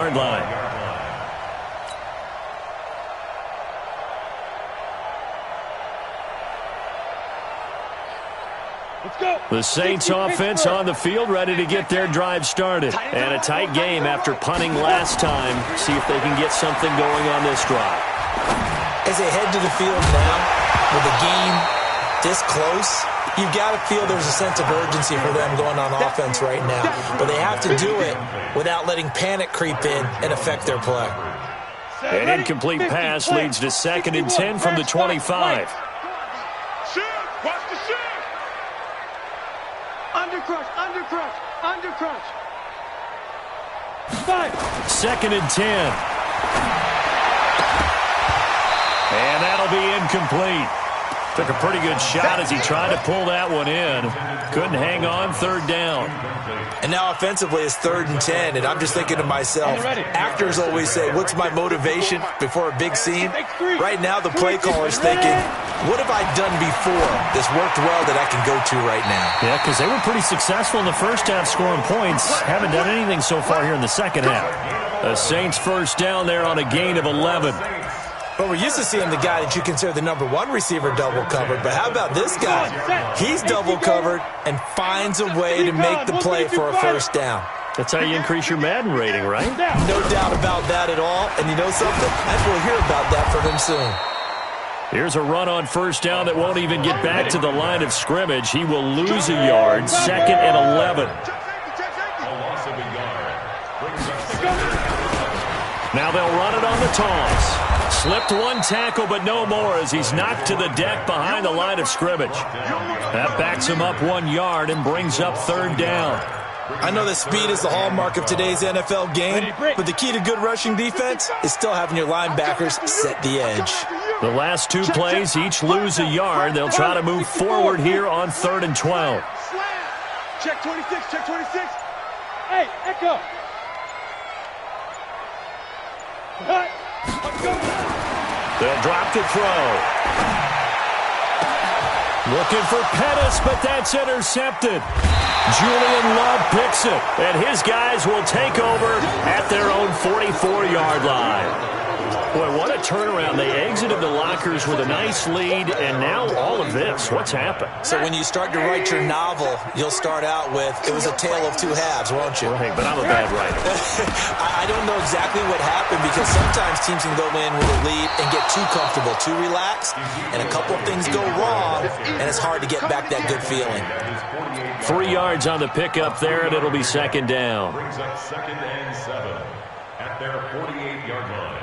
Yard line. The Saints offense on the field, ready to get their drive started. And a tight game after punting last time. See if they can get something going on this drive. As they head to the field now, with the game this close, you've got to feel there's a sense of urgency for them going on offense right now. But they have to do it without letting panic creep in and affect their play. An incomplete pass leads to 2nd and 10 from the 25. Under crush. 2nd and 10. And that'll be incomplete. Took a pretty good shot as he tried to pull that one in. Couldn't hang on, 3rd down. And now offensively it's 3rd and 10, and I'm just thinking to myself, actors always say, what's my motivation before a big scene? Right now the play caller's thinking, what have I done before that's worked well that I can go to right now? Yeah, because they were pretty successful in the first half scoring points. Haven't done anything so far here in the second half. The Saints first down there on a gain of 11. But we're used to seeing the guy that you consider the number 1 receiver double covered. But how about this guy? He's double covered and finds a way to make the play for a first down. That's how you increase your Madden rating, right? No doubt about that at all. And you know something? I think we'll hear about that from him soon. Here's a run on first down that won't even get back to the line of scrimmage. He will lose a yard. 2nd and 11. Now they'll run it on the toss. Slipped one tackle, but no more as he's knocked to the deck behind the line of scrimmage. That backs him up 1 yard and brings up 3rd down. I know that speed is the hallmark of today's NFL game, but the key to good rushing defense is still having your linebackers set the edge. The last 2 plays each lose a yard. They'll try to move forward here on 3rd and 12. Check 26, check 26. Hey, Echo. They'll drop the throw. Looking for Pettis, but that's intercepted. Julian Love picks it, and his guys will take over at their own 44-yard line. Boy, what a turnaround. They exited the lockers with a nice lead, and now all of this. What's happened? So when you start to write your novel, you'll start out with, it was a tale of 2 halves, won't you? Right, but I'm a bad writer. I don't know exactly what happened because sometimes teams can go in with a lead and get too comfortable, too relaxed, and a couple of things go wrong, and it's hard to get back that good feeling. 3 yards on the pickup there, and it'll be 2nd down. Brings up 2nd and 7 at their 48-yard line.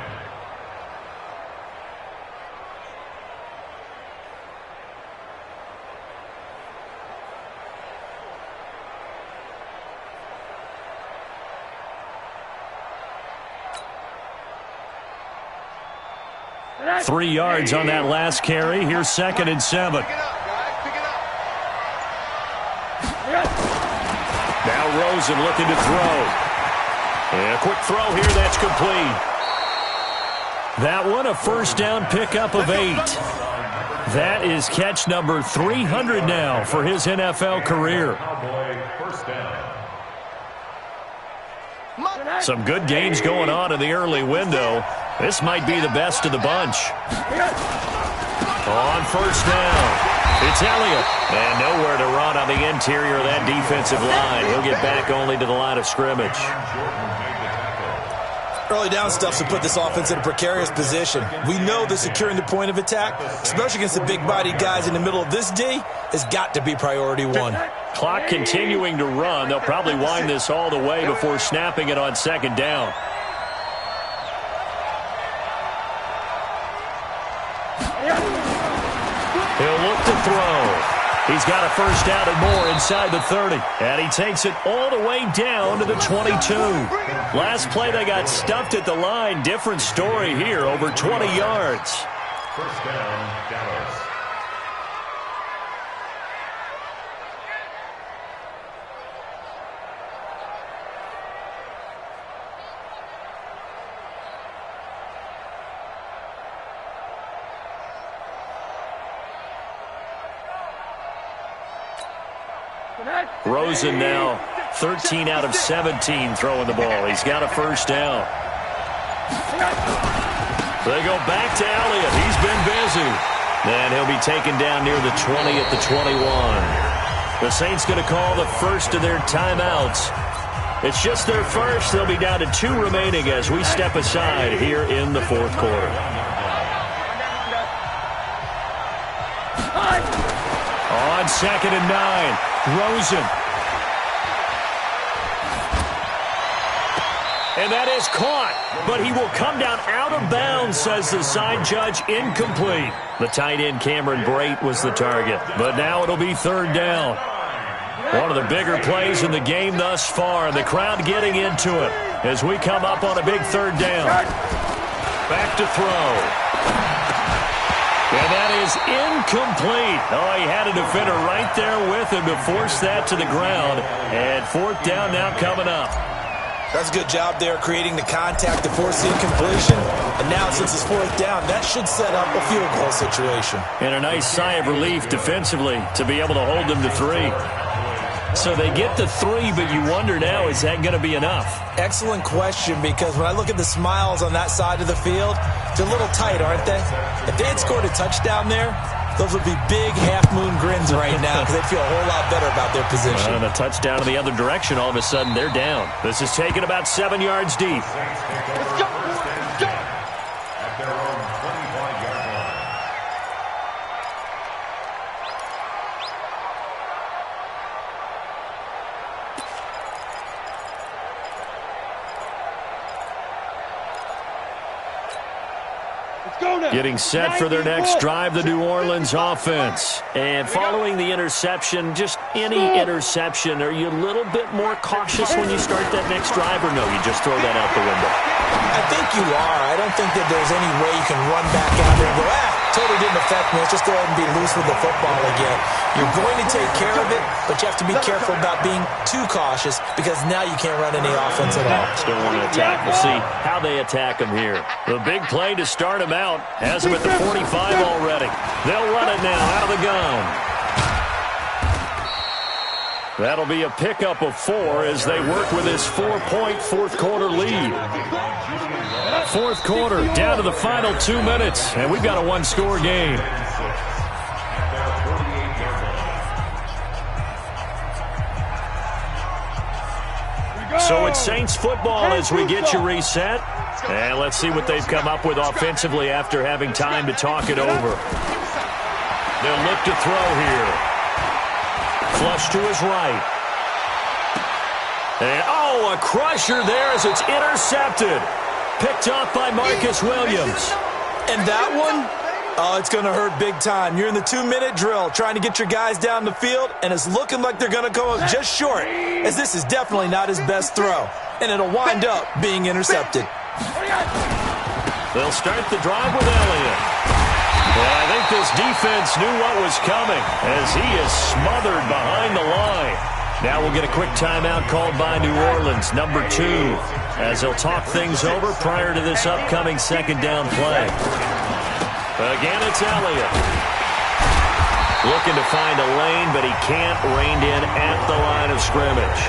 Three yards on that last carry. Here's 2nd and 7. Now Rosen looking to throw. And a quick throw here. That's complete. That one a first down pickup of 8. That is catch number 300 now for his NFL career. Some good games going on in the early window. This might be the best of the bunch. On first down, it's Elliott. And nowhere to run on the interior of that defensive line. He'll get back only to the line of scrimmage. Early down stuff to put this offense in a precarious position. We know that securing the point of attack, especially against the big-bodied guys in the middle of this D, has got to be priority 1. Clock continuing to run. They'll probably wind this all the way before snapping it on 2nd down. He'll look to throw. He's got a first down and more inside the 30. And he takes it all the way down to the 22. Last play they got stuffed at the line. Different story here, over 20 yards. First down, Dallas. Rosen now 13 out of 17 throwing the ball. He's got a first down. They go back to Elliott. He's been busy. And he'll be taken down near the 20 at the 21. The Saints going to call the first of their timeouts. It's just their first. They'll be down to 2 remaining as we step aside here in the fourth quarter. On 2nd and 9, Rosen. And that is caught, but he will come down out of bounds, says the side judge. Incomplete. The tight end, Cameron Brate, was the target. But now it'll be 3rd down. One of the bigger plays in the game thus far. The crowd getting into it as we come up on a big 3rd down. Back to throw. And that is incomplete. Oh, he had a defender right there with him to force that to the ground. And 4th down now coming up. That's a good job there, creating the contact to force the incompletion. And now, since it's 4th down, that should set up a field goal situation. And a nice sigh of relief defensively to be able to hold them to 3. So they get to 3, but you wonder now, is that going to be enough? Excellent question, because when I look at the smiles on that side of the field, they're a little tight, aren't they? If they had scored a touchdown there, those would be big half-moon grins right now because they'd feel a whole lot better about their position. And a touchdown in the other direction, all of a sudden they're down. This is taken about 7 yards deep. Let's go! Let's go! At their own 25-yard line. Getting set for their next drive, the New Orleans offense. And following the interception, just any interception, are you a little bit more cautious when you start that next drive, or no, you just throw that out the window? I think you are. I don't think that there's any way you can run back out there and go, totally didn't affect me. Let's just go ahead and be loose with the football again. You're going to take care of it, but you have to be careful about being too cautious because now you can't run any offense at all. Still want to attack. We'll see how they attack him here. The big play to start him out has him at the 45 already. They'll run it now out of the gun. That'll be a pickup of 4 as they work with this 4-point fourth-quarter lead. Fourth quarter, down to the final 2 minutes, and we've got a one-score game. So it's Saints football as we get you reset. And let's see what they've come up with offensively after having time to talk it over. They'll look to throw here. Flush to his right. And, oh, a crusher there as it's intercepted. Picked off by Marcus Williams. And that one, oh, it's going to hurt big time. You're in the 2-minute drill trying to get your guys down the field, and it's looking like they're going to go up just short, as this is definitely not his best throw. And it'll wind up being intercepted. They'll start the drive with Elliott. And I think this defense knew what was coming as he is smothered behind the line. Now we'll get a quick timeout called by New Orleans, number 2, as they'll talk things over prior to this upcoming second down play. Again, it's Elliott. Looking to find a lane, but he can't, reined in at the line of scrimmage.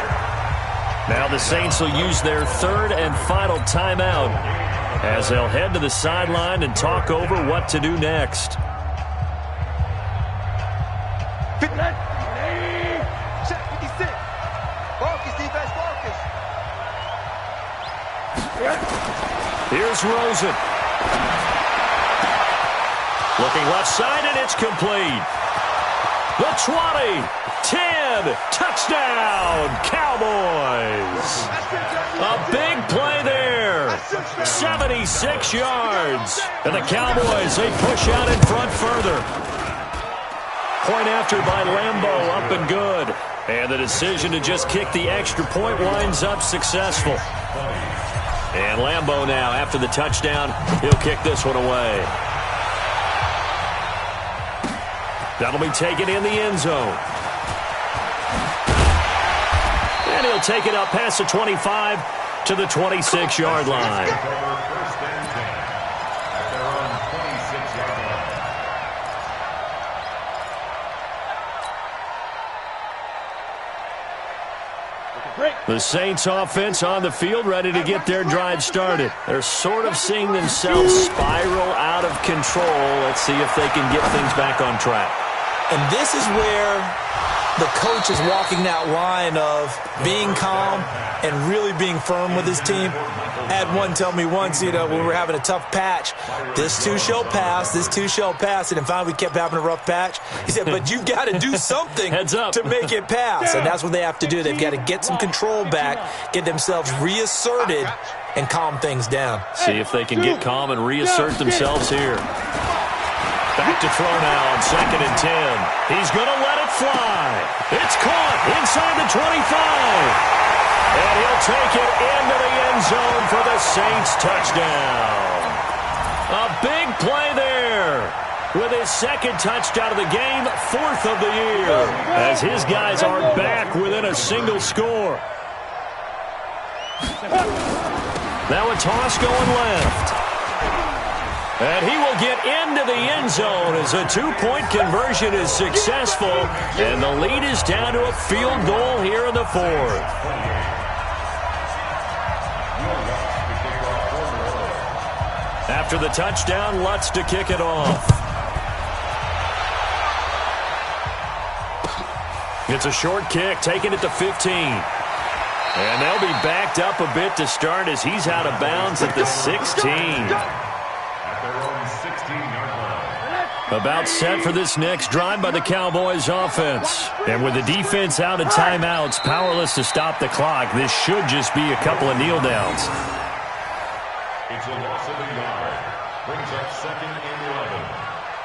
Now the Saints will use their 3rd and final timeout as they'll head to the sideline and talk over what to do next. Here's Rosen. Looking left side, and it's complete. The 20, 10, touchdown, Cowboys. A big play there. 76 yards. And the Cowboys, they push out in front further. Point after by Lambeau, up and good. And the decision to just kick the extra point winds up successful. And Lambeau now, after the touchdown, he'll kick this one away. That'll be taken in the end zone. And he'll take it up past the 25 to the 26-yard line. The Saints offense on the field, ready to get their drive started. They're sort of seeing themselves spiral out of control. Let's see if they can get things back on track. And this is where the coach is walking that line of being calm and really being firm with his team. I had one tell me once, when we were having a tough patch, this too shall pass, this too shall pass. And finally we kept having a rough patch. He said, but you've got to do something to make it pass. And that's what they have to do. They've got to get some control back, get themselves reasserted, and calm things down. See if they can get calm and reassert themselves here. Back to throw now on 2nd and 10. He's going to let it fly. It's caught inside the 25. And he'll take it into the end zone for the Saints touchdown. A big play there with his 2nd touchdown of the game, 4th of the year, as his guys are back within a single score. Now a toss going left. And he will get into the end zone as a 2-point conversion is successful. And the lead is down to a field goal here in the 4th. After the touchdown, Lutz to kick it off. It's a short kick, taking it to 15. And they'll be backed up a bit to start as he's out of bounds at the 16. About set for this next drive by the Cowboys offense. And with the defense out of timeouts, powerless to stop the clock, this should just be a couple of kneel downs. It's a loss of a yard. Brings up 2nd and 11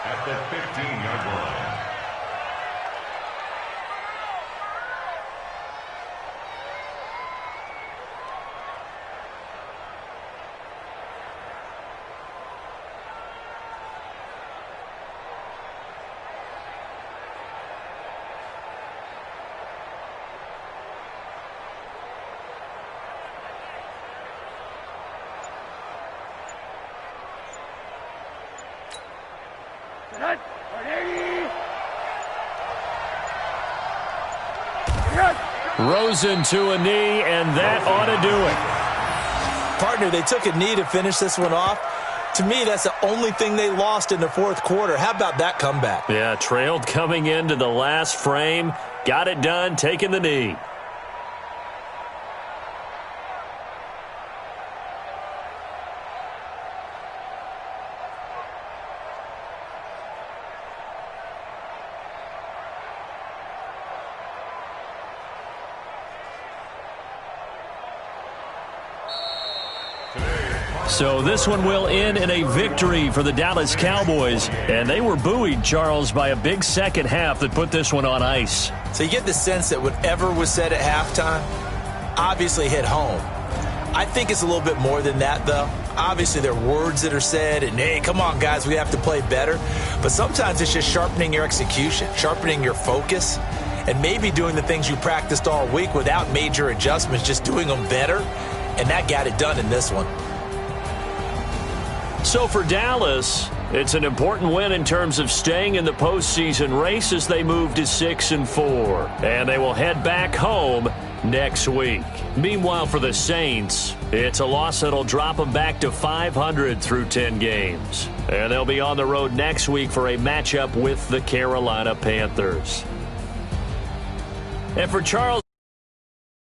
at the 15-yard line. Rosen to a knee, and that ought to do it. Partner, they took a knee to finish this one off. To me, that's the only thing they lost in the 4th quarter. How about that comeback? Yeah, trailed coming into the last frame. Got it done, taking the knee. So this one will end in a victory for the Dallas Cowboys. And they were buoyed, Charles, by a big second half that put this one on ice. So you get the sense that whatever was said at halftime obviously hit home. I think it's a little bit more than that, though. Obviously, there are words that are said, and, hey, come on, guys, we have to play better. But sometimes it's just sharpening your execution, sharpening your focus, and maybe doing the things you practiced all week without major adjustments, just doing them better. And that got it done in this one. So for Dallas, it's an important win in terms of staying in the postseason race as they move to 6-4. And they will head back home next week. Meanwhile, for the Saints, it's a loss that'll drop them back to 500 through 10 games. And they'll be on the road next week for a matchup with the Carolina Panthers. And for Charles